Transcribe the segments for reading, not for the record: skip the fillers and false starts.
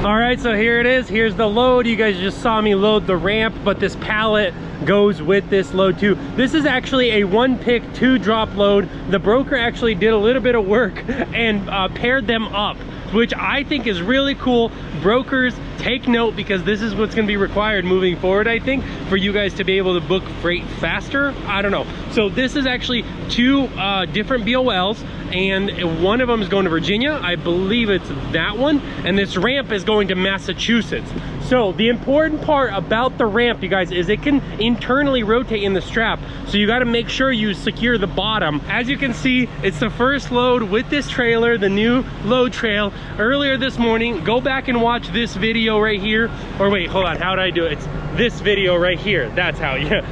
All right, so here it is. Here's the load. You guys just saw me load the ramp, but this pallet goes with this load too. This is actually a 1-pick 2-drop load. The broker actually did a little bit of work and paired them up, which I think is really cool. Brokers, take note, because this is what's going to be required moving forward, I think, for you guys to be able to book freight faster. I don't know. So this is actually 2 different BOLs, and one of them is going to Virginia. I believe it's that one, and this ramp is going to Massachusetts. So the important part about the ramp, you guys, is it can internally rotate in the strap. So you got to make sure you secure the bottom. As you can see, it's the first load with this trailer, the new load trail. Earlier this morning, go back and watch this video right here. Or wait, hold on, how did I do it? It's this video right here. That's how, yeah.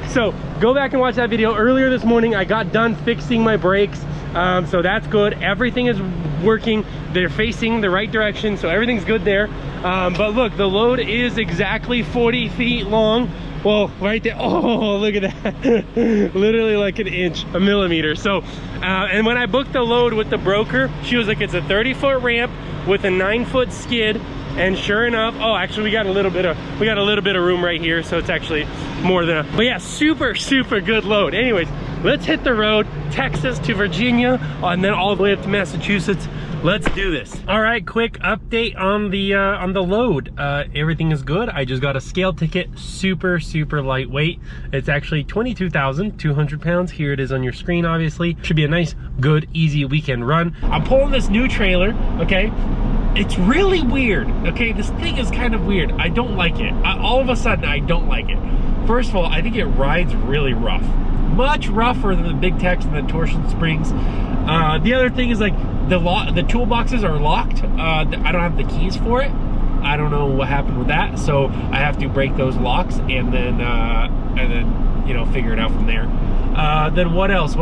So go back and watch that video. Earlier this morning, I got done fixing my brakes. So that's good. Everything is working. They're facing the right direction, so everything's good there. But look, the load is exactly 40 feet long. Well, right there. Oh, look at that. Literally like an inch, a millimeter. So, and when I booked the load with the broker, she was like, it's a 30-foot ramp with a 9-foot skid. And sure enough, oh, actually we got a little bit of room right here, so it's actually more than a, but yeah, super good load. Anyways, let's hit the road, Texas to Virginia, and then all the way up to Massachusetts. Let's do this. All right, quick update on the load. Everything is good. I just got a scale ticket, super lightweight. It's actually 22,200 pounds. Here it is on your screen, obviously. Should be a nice, good, easy weekend run. I'm pulling this new trailer, okay? It's really weird, okay? This thing is kind of weird. I don't like it. All of a sudden, I don't like it. First of all, I think it rides really rough. Much rougher than the Big Tex and the torsion springs. The other thing is, like, the toolboxes are locked. I don't have the keys for it. I don't know what happened with that, so I have to break those locks and then you know, figure it out from there. Then what else?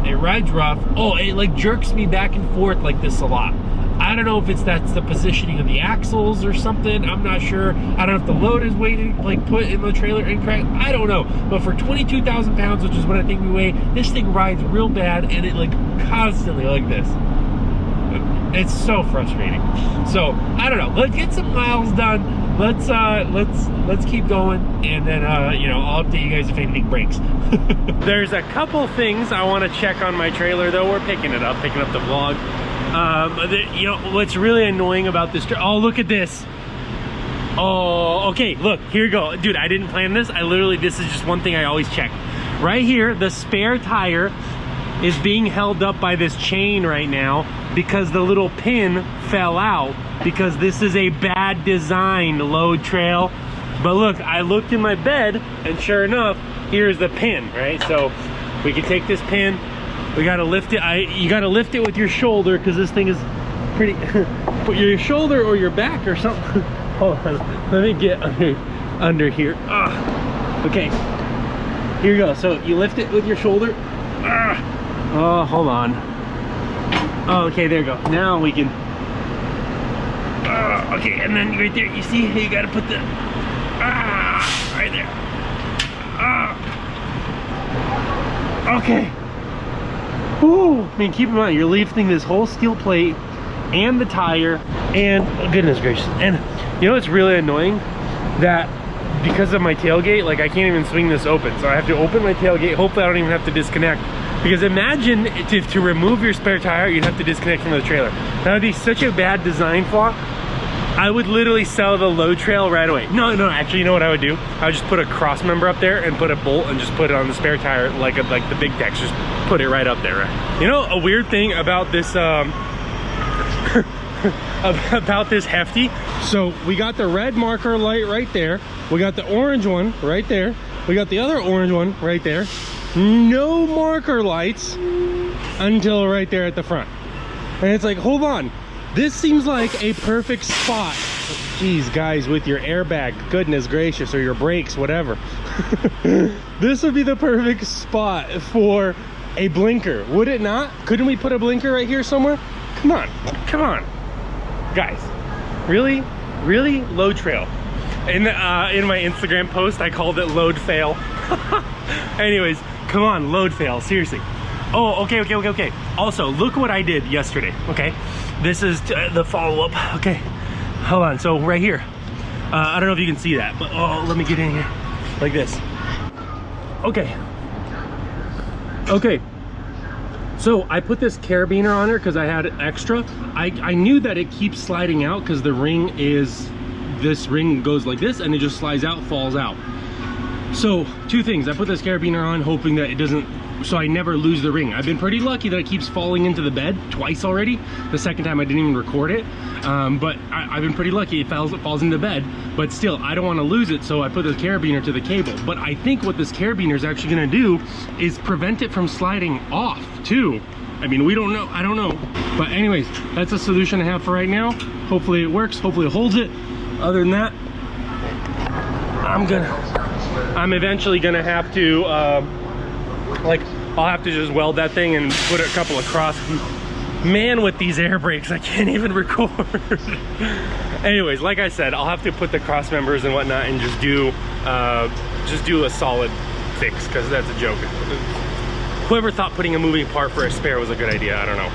It rides rough. Oh, it like jerks me back and forth like this a lot. I don't know if that's the positioning of the axles or something. I'm not sure. I don't know if the load is weighted, like put in the trailer incorrect. I don't know. But for 22,000 pounds, which is what I think we weigh, this thing rides real bad, and it like constantly like this. It's so frustrating. So I don't know. Let's get some miles done. Let's keep going, and then you know, I'll update you guys if anything breaks. There's a couple things I want to check on my trailer, though. We're picking up the vlog. You know what's really annoying about this? Oh, look at this. Oh, okay. Look, here you go, dude. I didn't plan this. This is just one thing I always check. Right here, the spare tire is being held up by this chain right now because the little pin fell out, because this is a bad designed load trail. But look, I looked in my bed, and sure enough, here's the pin, right? So we can take this pin, we gotta lift it. You gotta lift it with your shoulder, because this thing is pretty, put your shoulder or your back or something. Hold on, let me get under here. Okay, here you go. So you lift it with your shoulder. Oh, hold on. Oh, okay, there you go. Now we can. Okay, and then right there, you see, you gotta put the right there. Okay. Ooh, I mean, keep in mind, you're lifting this whole steel plate and the tire, and oh, goodness gracious. And you know what's really annoying? That because of my tailgate, like I can't even swing this open. So I have to open my tailgate. Hopefully I don't even have to disconnect. Because imagine if to remove your spare tire, you'd have to disconnect from the trailer. That would be such a bad design flaw. I would literally sell the load trail right away. No, actually, you know what I would do? I would just put a cross member up there and put a bolt and just put it on the spare tire like the Big Tex. Just put it right up there, right? You know, a weird thing about this, about this Hefty. So we got the red marker light right there. We got the orange one right there. We got the other orange one right there. No marker lights until right there at the front. And it's like, hold on, this seems like a perfect spot. Jeez, guys, with your airbag, goodness gracious, or your brakes, whatever. This would be the perfect spot for a blinker, would it not? Couldn't we put a blinker right here somewhere? Come on, guys, really load trail. In my Instagram post, I called it load fail. Anyways, come on, load fail, seriously. Oh, okay. Also, look what I did yesterday, okay? This is the follow-up. Okay, hold on. So right here, I don't know if you can see that, but oh, let me get in here like this. Okay. Okay. So I put this carabiner on her because I had extra. I knew that it keeps sliding out because the ring is, this ring goes like this and it just slides out, falls out. So two things, I put this carabiner on hoping that it doesn't, so I never lose the ring. I've been pretty lucky that it keeps falling into the bed twice already. The second time I didn't even record it, but I've been pretty lucky it falls into bed, but still I don't want to lose it, so I put the carabiner to the cable. But I think what this carabiner is actually going to do is prevent it from sliding off too. I mean, we don't know, I don't know. But anyways, that's a solution I have for right now. Hopefully it works, hopefully it holds it. Other than that, I'm eventually gonna have to like, I'll have to just weld that thing and put a couple of cross. Man, with these air brakes, I can't even record. Anyways, like I said, I'll have to put the cross members and whatnot and just do a solid fix, because that's a joke. Whoever thought putting a moving part for a spare was a good idea, I don't know.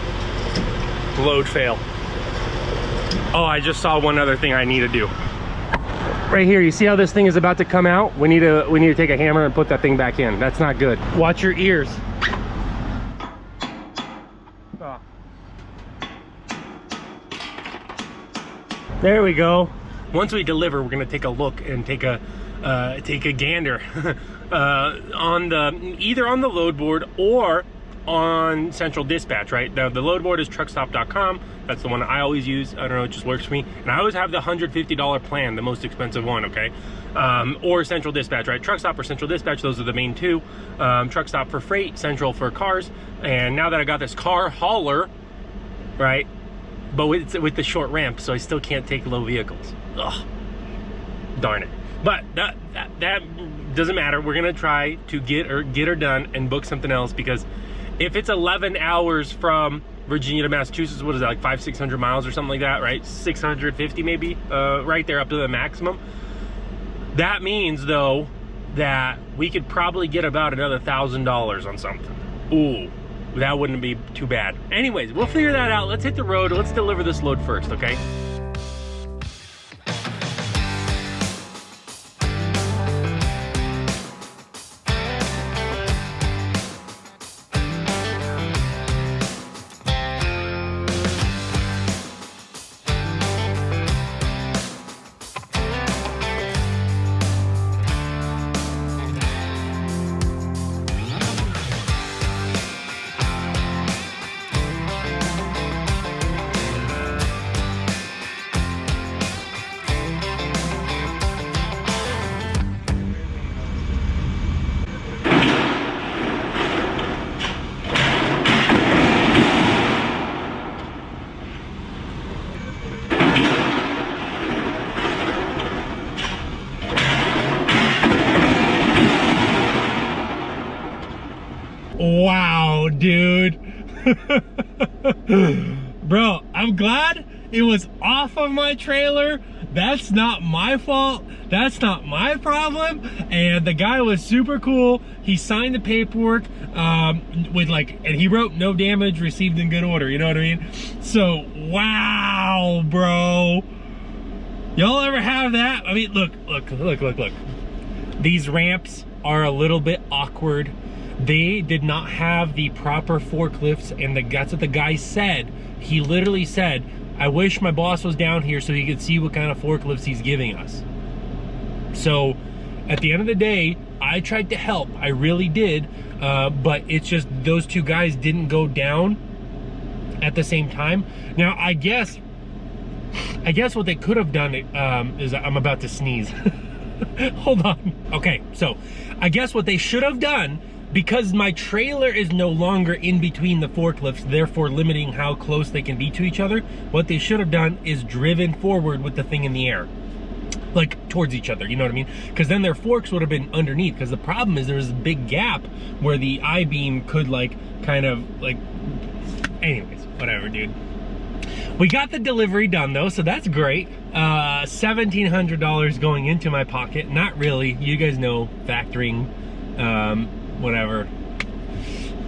Load fail. Oh, I just saw one other thing I need to do. Right here, you see how this thing is about to come out? We need to take a hammer and put that thing back in. That's not good. Watch your ears. Oh. There we go. Once we deliver, we're gonna take a look and take a gander on either on the load board or on central dispatch, right? The load board is truckstop.com. That's the one I always use. I don't know, it just works for me. And I always have the $150 plan, the most expensive one, okay? Or central dispatch, right? Truckstop or central dispatch, those are the main two. Truckstop for freight, central for cars. And now that I got this car hauler, right? But with the short ramp, so I still can't take low vehicles. Ugh, darn it. But that doesn't matter. We're gonna try to get her done and book something else, because if it's 11 hours from Virginia to Massachusetts, what is that, like 500-600 miles or something like that, right? 650 maybe, right there up to the maximum. That means though that we could probably get about another $1,000 on something. Ooh, that wouldn't be too bad. Anyways, we'll figure that out. Let's hit the road. Let's deliver this load first, okay? Wow, dude. Bro, I'm glad it was off of my trailer. That's not my fault. That's not my problem. And the guy was super cool. He signed the paperwork with and he wrote no damage, received in good order. You know what I mean? So, wow, bro. Y'all ever have that? I mean, look. These ramps are a little bit awkward. They did not have the proper forklifts, and that's what the guy said. He literally said, I wish my boss was down here so he could see what kind of forklifts he's giving us. So at the end of the day, I tried to help. I really did. But it's just those two guys didn't go down at the same time. Now, I guess what they could have done is, I'm about to sneeze. Hold on. Okay, so I guess what they should have done, because my trailer is no longer in between the forklifts, therefore limiting how close they can be to each other, what they should have done is driven forward with the thing in the air, like towards each other, you know what I mean? Because then their forks would have been underneath, because the problem is there's a big gap where the I-beam could anyways, whatever, dude. We got the delivery done though, so that's great. $1,700 going into my pocket. Not really, you guys know, factoring, whatever.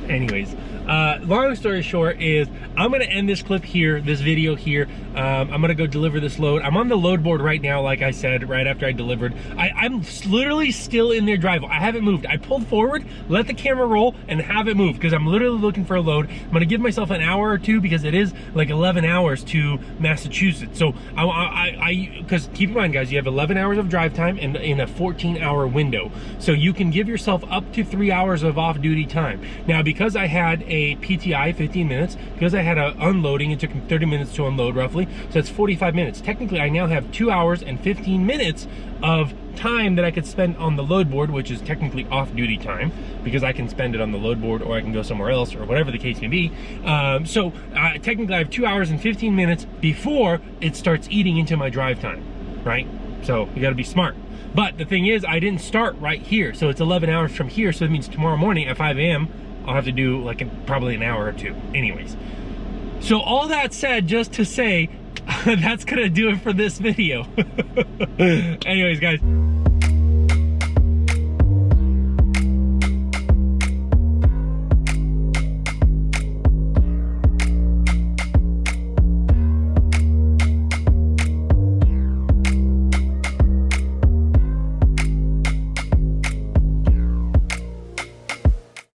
Anyways, Long story short is I'm gonna end this clip here, this video here. I'm gonna go deliver this load. I'm on the load board right now, like I said, right after I delivered. I'm literally still in their drive. I haven't moved. I pulled forward, let the camera roll, and have it moved because I'm literally looking for a load. I'm gonna give myself an hour or two because it is like 11 hours to Massachusetts. So because keep in mind, guys, you have 11 hours of drive time and in a 14-hour window. So you can give yourself up to 3 hours of off-duty time. Now, because I had a PTI 15 minutes, because I had a unloading, it took 30 minutes to unload roughly, so that's 45 minutes. Technically, I now have 2 hours and 15 minutes of time that I could spend on the load board, which is technically off-duty time because I can spend it on the load board or I can go somewhere else or whatever the case may be. Technically I have 2 hours and 15 minutes before it starts eating into my drive time, right? So you gotta be smart. But the thing is, I didn't start right here, so it's 11 hours from here, so it means tomorrow morning at 5 a.m. I'll have to do like probably an hour or two. Anyways, so all that said, just to say, that's gonna do it for this video. Anyways, guys.